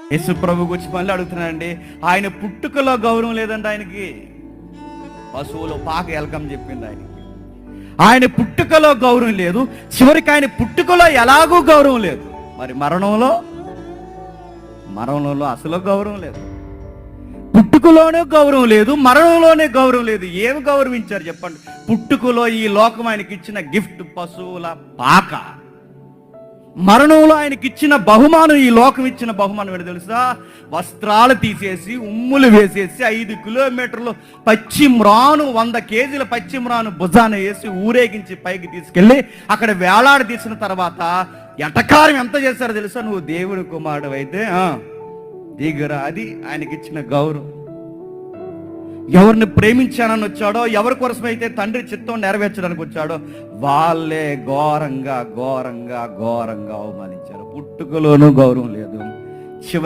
యేసు ప్రభు గురించి మళ్ళీ అడుగుతున్నానండి. ఆయన పుట్టుకలో గౌరవం లేదండి. ఆయనకి పశువులు పాక వెల్కమ్ చెప్పింది ఆయనకి. ఆయన పుట్టుకలో గౌరవం లేదు. చివరికి ఆయన పుట్టుకలో ఎలాగూ గౌరవం లేదు. మరి మరణంలో అసలు గౌరవం లేదు. పుట్టుకలోనే గౌరవం లేదు, మరణంలోనే గౌరవం లేదు. ఏమి గౌరవించారు చెప్పండి? పుట్టుకలో ఈ లోకం ఆయనకి ఇచ్చిన గిఫ్ట్ పశువుల పాక, మరణంలో ఆయనకి ఇచ్చిన బహుమానం, ఈ లోకం ఇచ్చిన బహుమానం ఏంటో తెలుసా? వస్త్రాలు తీసేసి ఉమ్ములు వేసేసి 5 కిలోమీటర్లు పచ్చిమ్రాను 100 కేజీల పచ్చిమ్రాను భుజాన వేసి ఊరేగించి పైకి తీసుకెళ్ళి అక్కడ వేలాడి తీసిన తర్వాత ఎటకారం ఎంత చేశారో తెలుసా? నువ్వు దేవుని కుమారుడు అయితే దిగురా. అది ఆయనకి ఇచ్చిన గౌరవం. ఎవరిని ప్రేమించానని వచ్చాడో, ఎవరి కోసమైతే తండ్రి చిత్తం నెరవేర్చడానికి వచ్చాడో వాళ్ళే ఘోరంగా అవమానించారు. పుట్టుకలోనూ గౌరవం లేదు, చివరి